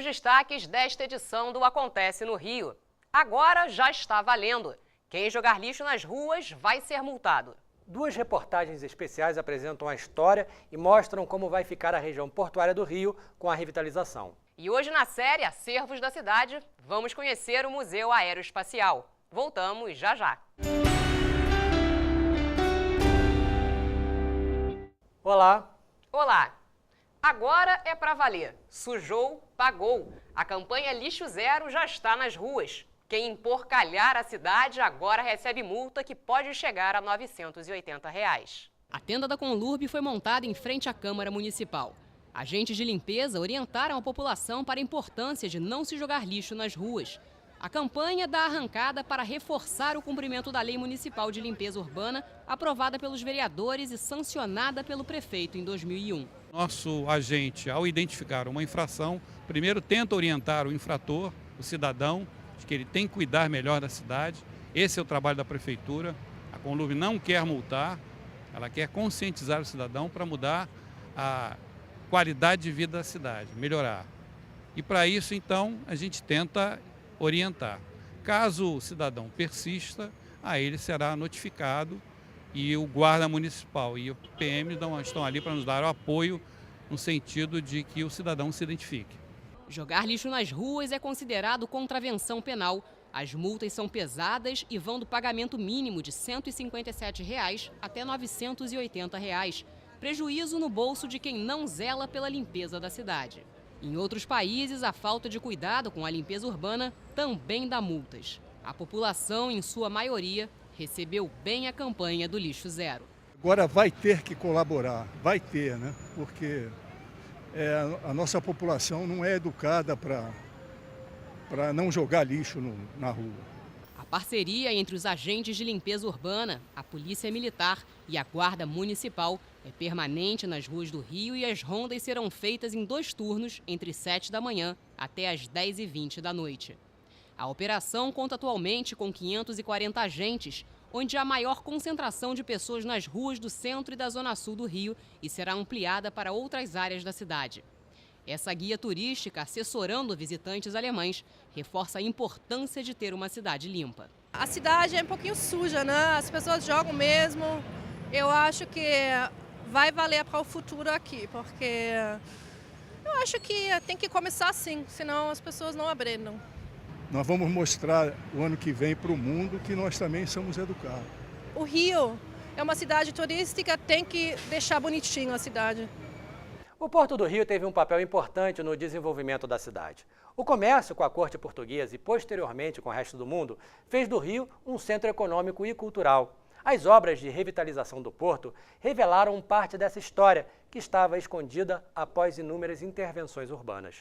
os destaques desta edição do Acontece no Rio. Agora já está valendo. Quem jogar lixo nas ruas vai ser multado. Duas reportagens especiais apresentam a história e mostram como vai ficar a região portuária do Rio com a revitalização. E hoje na série Acervos da Cidade, vamos conhecer o Museu Aeroespacial. Voltamos já já. Olá! Olá! Agora é pra valer. Sujou, pagou. A campanha Lixo Zero já está nas ruas. Quem emporcalhar a cidade agora recebe multa que pode chegar a R$ 980. A tenda da Conlurb foi montada em frente à Câmara Municipal. Agentes de limpeza orientaram a população para a importância de não se jogar lixo nas ruas. A campanha dá arrancada para reforçar o cumprimento da Lei Municipal de Limpeza Urbana, aprovada pelos vereadores e sancionada pelo prefeito em 2001. Nosso agente, ao identificar uma infração, primeiro tenta orientar o infrator, o cidadão, de que ele tem que cuidar melhor da cidade. Esse é o trabalho da prefeitura. A Conlurb não quer multar, ela quer conscientizar o cidadão para mudar a qualidade de vida da cidade, melhorar. E para isso, então, a gente tenta orientar. Caso o cidadão persista, a ele será notificado e o guarda municipal e o PM estão ali para nos dar o apoio no sentido de que o cidadão se identifique. Jogar lixo nas ruas é considerado contravenção penal. As multas são pesadas e vão do pagamento mínimo de R$ 157 até R$ 980. Prejuízo no bolso de quem não zela pela limpeza da cidade. Em outros países, a falta de cuidado com a limpeza urbana também dá multas. A população, em sua maioria, recebeu bem a campanha do Lixo Zero. Agora vai ter que colaborar, vai ter, né? Porque a nossa população não é educada para não jogar lixo na rua. A parceria entre os agentes de limpeza urbana, a Polícia Militar e a Guarda Municipal é permanente nas ruas do Rio e as rondas serão feitas em 2 turnos, entre 7 da manhã até as 10h20 da noite. A operação conta atualmente com 540 agentes, onde há maior concentração de pessoas nas ruas do centro e da zona sul do Rio e será ampliada para outras áreas da cidade. Essa guia turística, assessorando visitantes alemães, reforça a importância de ter uma cidade limpa. A cidade é um pouquinho suja, né? As pessoas jogam mesmo. Eu acho que vai valer para o futuro aqui, porque eu acho que tem que começar assim, senão as pessoas não aprendam. Nós vamos mostrar o ano que vem para o mundo que nós também somos educados. O Rio é uma cidade turística, tem que deixar bonitinho a cidade. O Porto do Rio teve um papel importante no desenvolvimento da cidade. O comércio com a corte portuguesa e, posteriormente, com o resto do mundo, fez do Rio um centro econômico e cultural. As obras de revitalização do porto revelaram parte dessa história que estava escondida após inúmeras intervenções urbanas.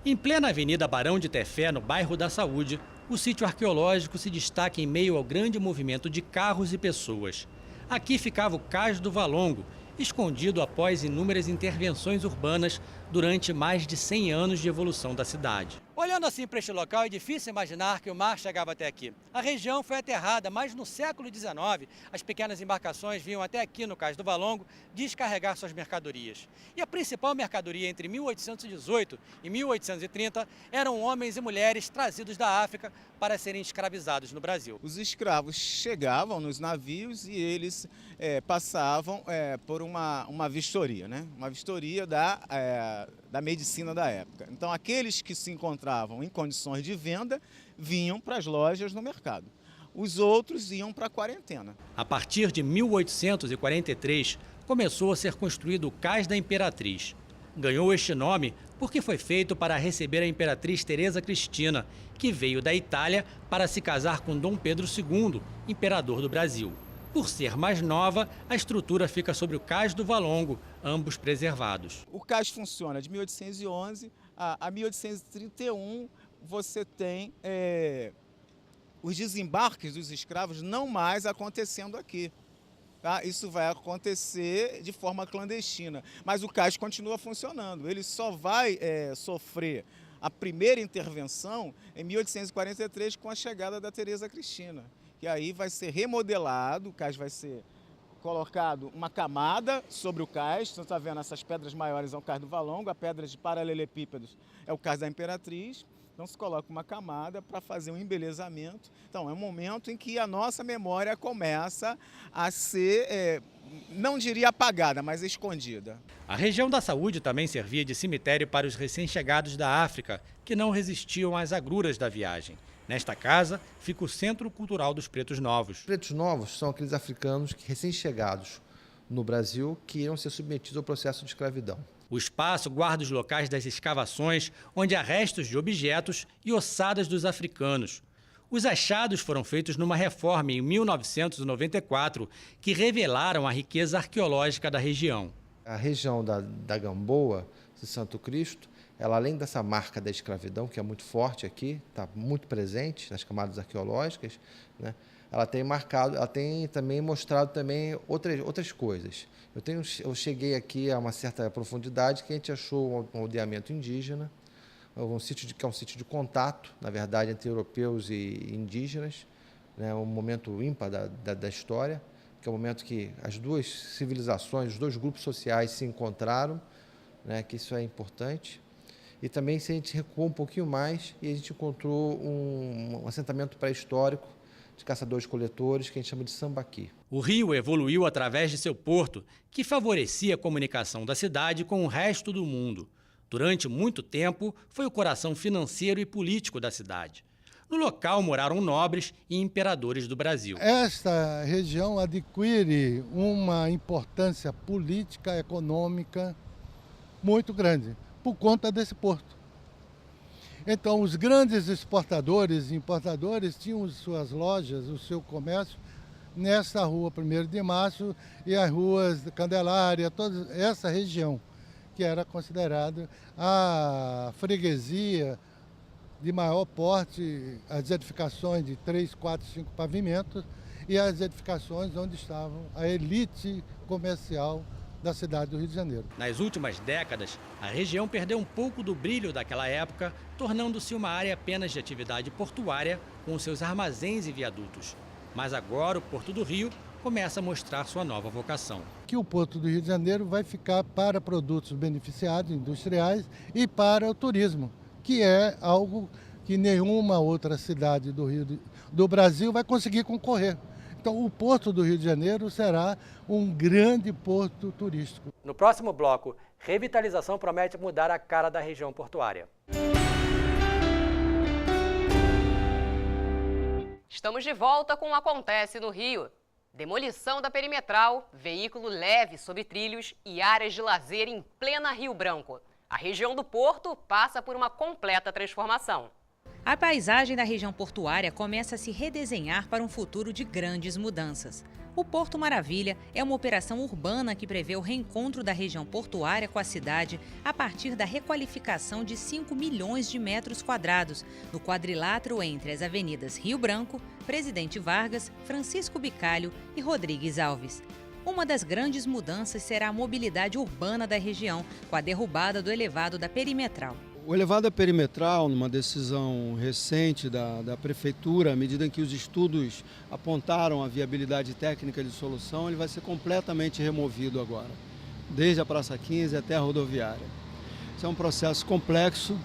Em plena Avenida Barão de Tefé, no bairro da Saúde, o sítio arqueológico se destaca em meio ao grande movimento de carros e pessoas. Aqui ficava o Cais do Valongo, escondido após inúmeras intervenções urbanas durante mais de 100 anos de evolução da cidade. Olhando assim para este local, é difícil imaginar que o mar chegava até aqui. A região foi aterrada, mas no século XIX, as pequenas embarcações vinham até aqui no Cais do Valongo descarregar suas mercadorias. E a principal mercadoria entre 1818 e 1830 eram homens e mulheres trazidos da África para serem escravizados no Brasil. Os escravos chegavam nos navios e eles passavam por uma vistoria, né? Uma vistoria da medicina da época. Então, aqueles que se encontravam em condições de venda vinham para as lojas no mercado. Os outros iam para a quarentena. A partir de 1843, começou a ser construído o Cais da Imperatriz. Ganhou este nome porque foi feito para receber a Imperatriz Teresa Cristina, que veio da Itália para se casar com Dom Pedro II, imperador do Brasil. Por ser mais nova, a estrutura fica sobre o Cais do Valongo, ambos preservados. O cais funciona de 1811 a 1831. Você tem os desembarques dos escravos não mais acontecendo aqui. Tá? Isso vai acontecer de forma clandestina, mas o cais continua funcionando. Ele só vai sofrer a primeira intervenção em 1843 com a chegada da Teresa Cristina. E aí vai ser remodelado, o cais vai ser colocado uma camada sobre o cais. Você está vendo essas pedras maiores é o cais do Valongo, a pedra de paralelepípedos é o cais da Imperatriz. Então se coloca uma camada para fazer um embelezamento. Então é um momento em que a nossa memória começa a ser, não diria apagada, mas escondida. A região da Saúde também servia de cemitério para os recém-chegados da África, que não resistiam às agruras da viagem. Nesta casa fica o Centro Cultural dos Pretos Novos. Os pretos novos são aqueles africanos recém-chegados no Brasil que iam ser submetidos ao processo de escravidão. O espaço guarda os locais das escavações, onde há restos de objetos e ossadas dos africanos. Os achados foram feitos numa reforma em 1994, que revelaram a riqueza arqueológica da região. A região da Gamboa, de Santo Cristo, ela, além dessa marca da escravidão, que é muito forte aqui, está muito presente nas camadas arqueológicas, né? Ela tem também mostrado também outras coisas. Eu cheguei aqui a uma certa profundidade que a gente achou um aldeamento indígena, que é um sítio de contato, na verdade, entre europeus e indígenas, né? Um momento ímpar da história, que é o momento que as duas civilizações, os dois grupos sociais se encontraram, né? Que isso é importante. E também, se a gente recuou um pouquinho mais, e a gente encontrou um assentamento pré-histórico de caçadores-coletores, que a gente chama de Sambaqui. O rio evoluiu através de seu porto, que favorecia a comunicação da cidade com o resto do mundo. Durante muito tempo, foi o coração financeiro e político da cidade. No local moraram nobres e imperadores do Brasil. Esta região adquire uma importância política, econômica muito grande, por conta desse porto. Então, os grandes exportadores e importadores tinham suas lojas, o seu comércio, nessa rua 1º de Março e as ruas de Candelária, toda essa região, que era considerada a freguesia de maior porte, as edificações de 3, 4, 5 pavimentos e as edificações onde estavam a elite comercial da cidade do Rio de Janeiro. Nas últimas décadas, a região perdeu um pouco do brilho daquela época, tornando-se uma área apenas de atividade portuária, com seus armazéns e viadutos. Mas agora o Porto do Rio começa a mostrar sua nova vocação. Que o Porto do Rio de Janeiro vai ficar para produtos beneficiados, industriais e para o turismo, que é algo que nenhuma outra cidade do Brasil vai conseguir concorrer. Então, o Porto do Rio de Janeiro será um grande porto turístico. No próximo bloco, revitalização promete mudar a cara da região portuária. Estamos de volta com o Acontece no Rio. Demolição da perimetral, veículo leve sobre trilhos e áreas de lazer em plena Rio Branco. A região do Porto passa por uma completa transformação. A paisagem da região portuária começa a se redesenhar para um futuro de grandes mudanças. O Porto Maravilha é uma operação urbana que prevê o reencontro da região portuária com a cidade a partir da requalificação de 5 milhões de metros quadrados no quadrilátero entre as avenidas Rio Branco, Presidente Vargas, Francisco Bicalho e Rodrigues Alves. Uma das grandes mudanças será a mobilidade urbana da região, com a derrubada do elevado da perimetral. O elevado da perimetral, numa decisão recente da Prefeitura, à medida em que os estudos apontaram a viabilidade técnica de solução, ele vai ser completamente removido agora, desde a Praça 15 até a rodoviária. Isso é um processo complexo,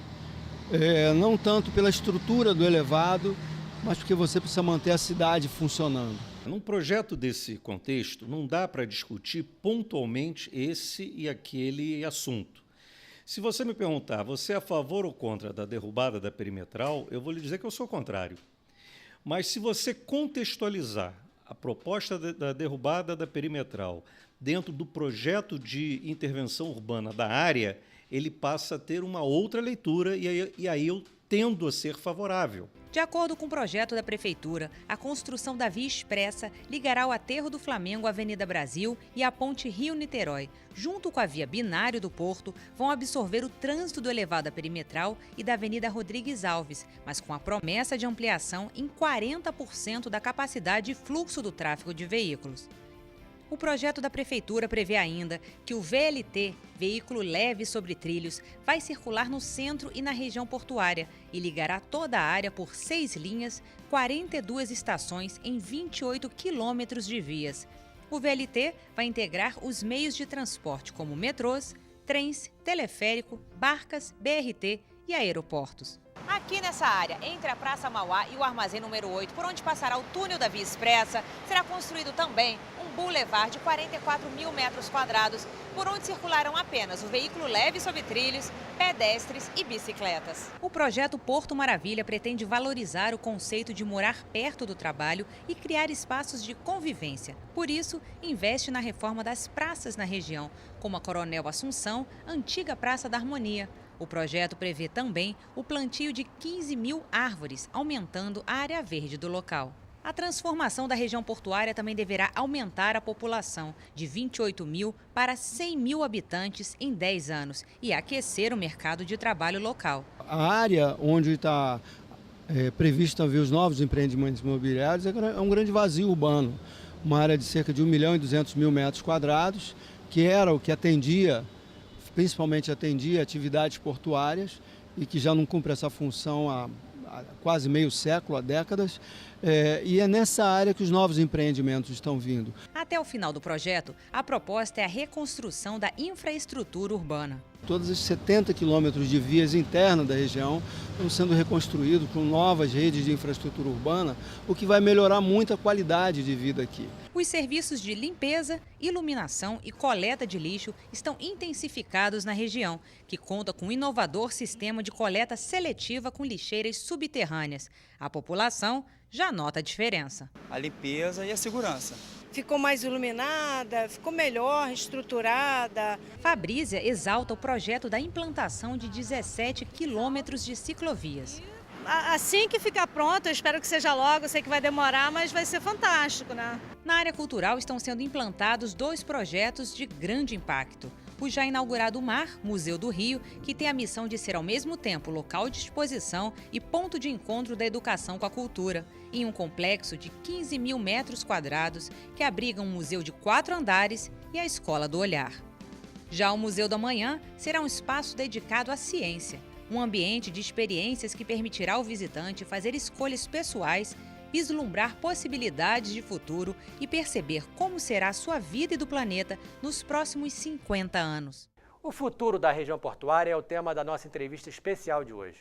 não tanto pela estrutura do elevado, mas porque você precisa manter a cidade funcionando. Num projeto desse contexto, não dá para discutir pontualmente esse e aquele assunto. Se você me perguntar, você é a favor ou contra da derrubada da perimetral, eu vou lhe dizer que eu sou contrário. Mas se você contextualizar a proposta da derrubada da perimetral dentro do projeto de intervenção urbana da área, ele passa a ter uma outra leitura e aí eu tendo a ser favorável. De acordo com o projeto da Prefeitura, a construção da Via Expressa ligará o Aterro do Flamengo à Avenida Brasil e à Ponte Rio-Niterói. Junto com a Via Binário do Porto, vão absorver o trânsito do elevado perimetral e da Avenida Rodrigues Alves, mas com a promessa de ampliação em 40% da capacidade e fluxo do tráfego de veículos. O projeto da Prefeitura prevê ainda que o VLT, veículo leve sobre trilhos, vai circular no centro e na região portuária e ligará toda a área por 6 linhas, 42 estações em 28 quilômetros de vias. O VLT vai integrar os meios de transporte como metrôs, trens, teleférico, barcas, BRT e aeroportos. Aqui nessa área, entre a Praça Mauá e o Armazém número 8, por onde passará o túnel da Via Expressa, será construído também um boulevard de 44 mil metros quadrados, por onde circularão apenas o veículo leve sobre trilhos, pedestres e bicicletas. O projeto Porto Maravilha pretende valorizar o conceito de morar perto do trabalho e criar espaços de convivência. Por isso, investe na reforma das praças na região, como a Coronel Assunção, antiga Praça da Harmonia. O projeto prevê também o plantio de 15 mil árvores, aumentando a área verde do local. A transformação da região portuária também deverá aumentar a população de 28 mil para 100 mil habitantes em 10 anos e aquecer o mercado de trabalho local. A área onde está previsto também os novos empreendimentos imobiliários é um grande vazio urbano, uma área de cerca de 1.200.000 metros quadrados, que era o que principalmente atendia atividades portuárias e que já não cumpre essa função há quase meio século, há décadas, e é nessa área que os novos empreendimentos estão vindo. Até o final do projeto, a proposta é a reconstrução da infraestrutura urbana. Todos os 70 quilômetros de vias internas da região estão sendo reconstruídos com novas redes de infraestrutura urbana, o que vai melhorar muito a qualidade de vida aqui. Os serviços de limpeza, iluminação e coleta de lixo estão intensificados na região, que conta com um inovador sistema de coleta seletiva com lixeiras subterrâneas. A população já nota a diferença. A limpeza e a segurança. Ficou mais iluminada, ficou melhor estruturada. Fabrícia exalta o projeto da implantação de 17 quilômetros de ciclovias. Assim que ficar pronto, eu espero que seja logo, eu sei que vai demorar, mas vai ser fantástico, né? Na área cultural estão sendo implantados 2 projetos de grande impacto. O já inaugurado MAR, Museu do Rio, que tem a missão de ser ao mesmo tempo local de exposição e ponto de encontro da educação com a cultura, em um complexo de 15 mil metros quadrados que abriga um museu de 4 andares e a Escola do Olhar. Já o Museu da Manhã será um espaço dedicado à ciência, um ambiente de experiências que permitirá ao visitante fazer escolhas pessoais, vislumbrar possibilidades de futuro e perceber como será a sua vida e do planeta nos próximos 50 anos. O futuro da região portuária é o tema da nossa entrevista especial de hoje.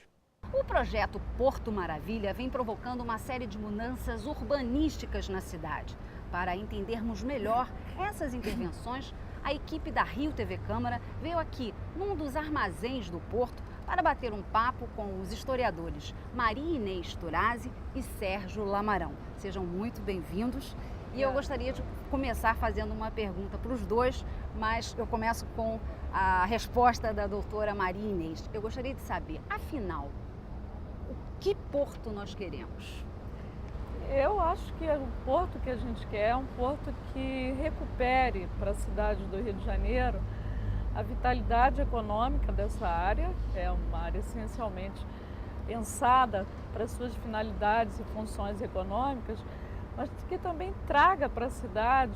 O projeto Porto Maravilha vem provocando uma série de mudanças urbanísticas na cidade. Para entendermos melhor essas intervenções, a equipe da Rio TV Câmara veio aqui, num dos armazéns do Porto, para bater um papo com os historiadores Maria Inês Turazzi e Sérgio Lamarão. Sejam muito bem-vindos. E eu gostaria de começar fazendo uma pergunta para os dois, mas eu começo com a resposta da doutora Maria Inês. Eu gostaria de saber, afinal, o que porto nós queremos? Eu acho que o porto que a gente quer é um porto que recupere para a cidade do Rio de Janeiro a vitalidade econômica dessa área. É uma área essencialmente pensada para suas finalidades e funções econômicas, mas que também traga para a cidade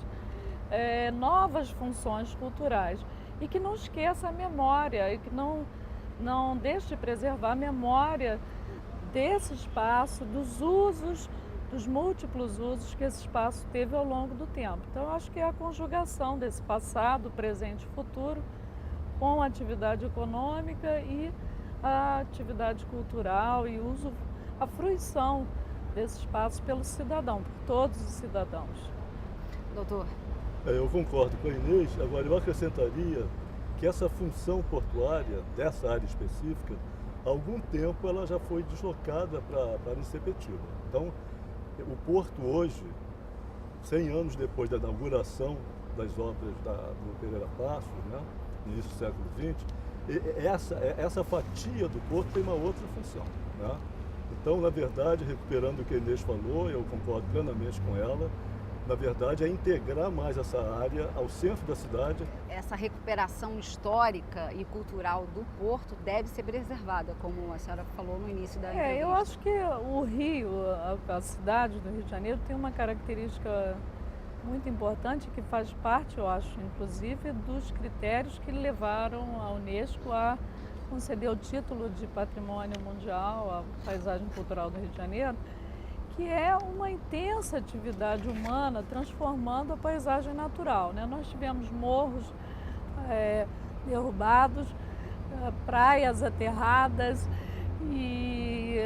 novas funções culturais e que não esqueça a memória e que não deixe de preservar a memória desse espaço, dos usos, dos múltiplos usos que esse espaço teve ao longo do tempo. Então, eu acho que é a conjugação desse passado, presente e futuro com a atividade econômica e a atividade cultural e a fruição desse espaço pelo cidadão, por todos os cidadãos. Doutor? Eu concordo com a Inês, agora eu acrescentaria que essa função portuária dessa área específica, há algum tempo ela já foi deslocada para Nicepetiba. Então, o Porto hoje, 100 anos depois da inauguração das obras do Pereira Passos, né, no início do século XX, essa fatia do Porto tem uma outra função. Né? Então, na verdade, recuperando o que a Inês falou, eu concordo plenamente com ela, na verdade, é integrar mais essa área ao centro da cidade. Essa recuperação histórica e cultural do Porto deve ser preservada, como a senhora falou no início da entrevista. Eu acho que o Rio, a cidade do Rio de Janeiro, tem uma característica muito importante que faz parte, eu acho, inclusive, dos critérios que levaram a Unesco a conceder o título de Patrimônio Mundial à paisagem cultural do Rio de Janeiro, que é uma intensa atividade humana transformando a paisagem natural, né? Nós tivemos morros derrubados, praias aterradas e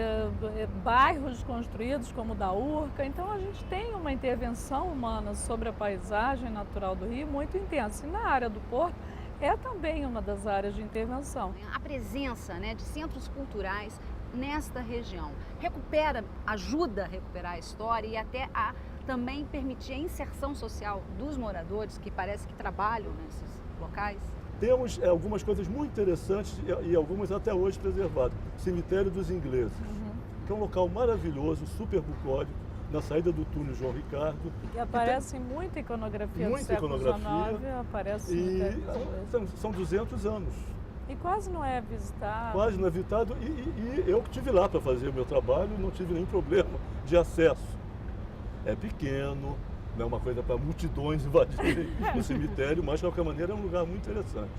bairros construídos como o da Urca. Então a gente tem uma intervenção humana sobre a paisagem natural do Rio muito intensa. E na área do Porto é também uma das áreas de intervenção. A presença, né, de centros culturais nesta região ajuda a recuperar a história e até a também permitir a inserção social dos moradores que parece que trabalham nesses locais? Temos algumas coisas muito interessantes e algumas até hoje preservadas. Cemitério dos Ingleses, que é um local maravilhoso, super bucólico, na saída do túnel João Ricardo. E aparece muita iconografia do século XIX, aparece são 200 anos. E quase não é visitado. Quase não é visitado e eu que estive lá para fazer o meu trabalho, não tive nenhum problema de acesso. É pequeno, não é uma coisa para multidões invadirem o cemitério, mas de qualquer maneira é um lugar muito interessante.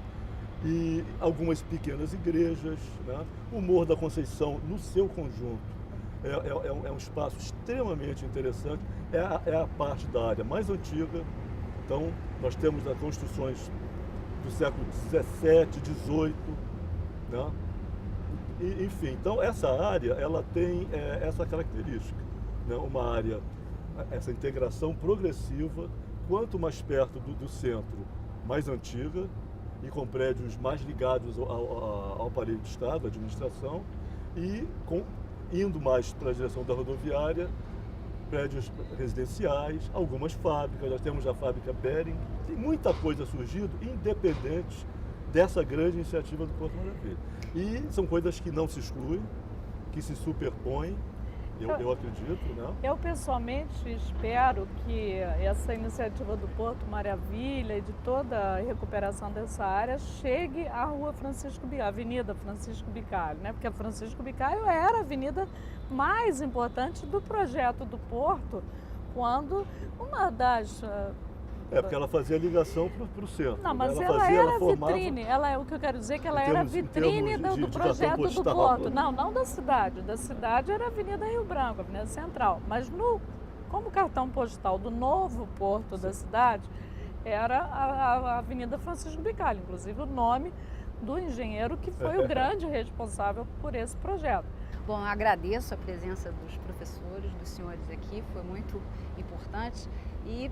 E algumas pequenas igrejas, né? O Morro da Conceição no seu conjunto é um espaço extremamente interessante, é a parte da área mais antiga. Então nós temos as construções do século XVII, XVIII, né? Enfim, então essa área ela tem essa característica, né? Uma área, essa integração progressiva, quanto mais perto do centro, mais antiga e com prédios mais ligados ao aparelho de Estado, à administração, e indo mais para a direção da rodoviária, prédios residenciais, algumas fábricas, nós temos a fábrica Bering, tem muita coisa surgindo independente dessa grande iniciativa do Porto Maravilha. E são coisas que não se excluem, que se superpõem, eu acredito, né? Eu pessoalmente espero que essa iniciativa do Porto Maravilha e de toda a recuperação dessa área chegue à Rua Francisco Bicalho, Avenida Francisco Bicalho, né? Porque a Francisco Bicalho era a avenida mais importante do projeto do Porto, quando uma das... porque ela fazia ligação para o centro. Não, mas ela era vitrine. O que eu quero dizer é que ela era vitrine do projeto do Porto. Não da cidade. Da cidade era a Avenida Rio Branco, a Avenida Central. Mas como cartão postal do novo porto da cidade, era a Avenida Francisco Bicalho, inclusive o nome do engenheiro que foi o grande responsável por esse projeto. Bom, eu agradeço a presença dos professores, dos senhores aqui, foi muito importante. E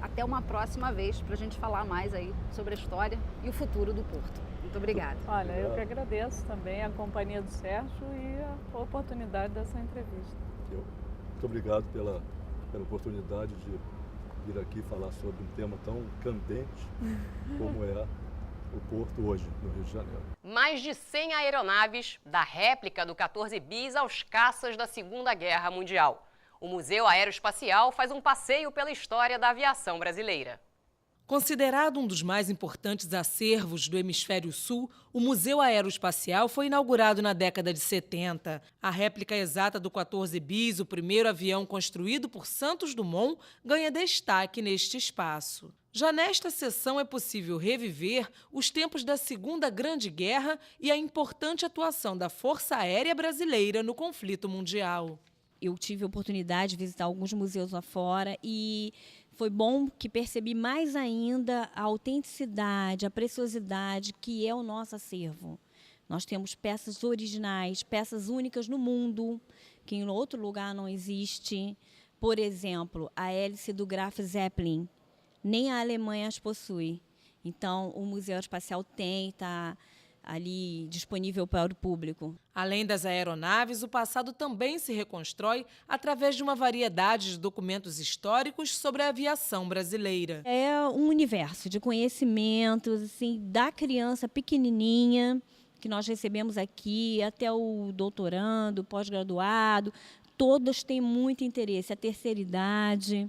até uma próxima vez para a gente falar mais aí sobre a história e o futuro do Porto. Muito obrigada. Olha, eu que agradeço também a companhia do Sérgio e a oportunidade dessa entrevista. Muito obrigado pela oportunidade de vir aqui falar sobre um tema tão candente como é o Porto hoje, no Rio de Janeiro. Mais de 100 aeronaves, da réplica do 14 bis aos caças da Segunda Guerra Mundial. O Museu Aeroespacial faz um passeio pela história da aviação brasileira. Considerado um dos mais importantes acervos do Hemisfério Sul, o Museu Aeroespacial foi inaugurado na década de 70. A réplica exata do 14 bis, o primeiro avião construído por Santos Dumont, ganha destaque neste espaço. Já nesta sessão é possível reviver os tempos da Segunda Grande Guerra e a importante atuação da Força Aérea Brasileira no conflito mundial. Eu tive a oportunidade de visitar alguns museus lá fora e foi bom que percebi mais ainda a autenticidade, a preciosidade que é o nosso acervo. Nós temos peças originais, peças únicas no mundo, que em outro lugar não existe. Por exemplo, a hélice do Graf Zeppelin, nem a Alemanha as possui. Então, o Museu Espacial está ali disponível para o público. Além das aeronaves, o passado também se reconstrói através de uma variedade de documentos históricos sobre a aviação brasileira. É um universo de conhecimentos assim, da criança pequenininha, que nós recebemos aqui, até o doutorando, pós-graduado, todos têm muito interesse, a terceira idade.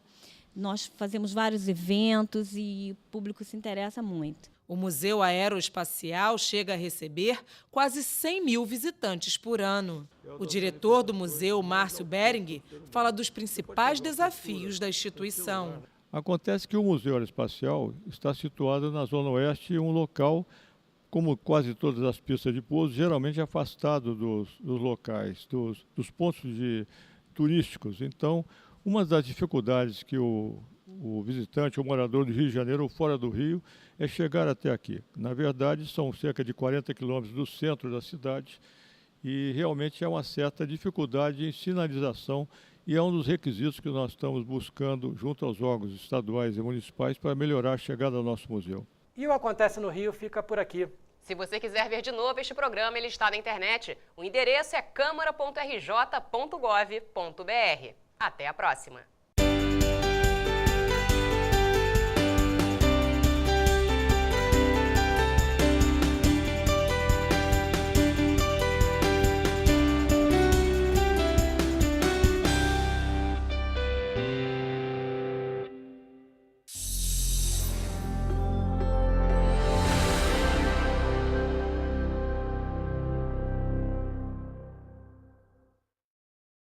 Nós fazemos vários eventos e o público se interessa muito. O Museu Aeroespacial chega a receber quase 100 mil visitantes por ano. O diretor do museu, Márcio Bering, fala dos principais desafios da instituição. Acontece que o Museu Aeroespacial está situado na Zona Oeste, um local, como quase todas as pistas de pouso, geralmente afastado dos locais, dos pontos de turísticos. Então, uma das dificuldades que o visitante, o morador do Rio de Janeiro ou fora do Rio, é chegar até aqui. Na verdade, são cerca de 40 quilômetros do centro da cidade e realmente é uma certa dificuldade em sinalização e é um dos requisitos que nós estamos buscando junto aos órgãos estaduais e municipais para melhorar a chegada ao nosso museu. E o Acontece no Rio fica por aqui. Se você quiser ver de novo este programa, ele está na internet. O endereço é câmara.rj.gov.br. Até a próxima!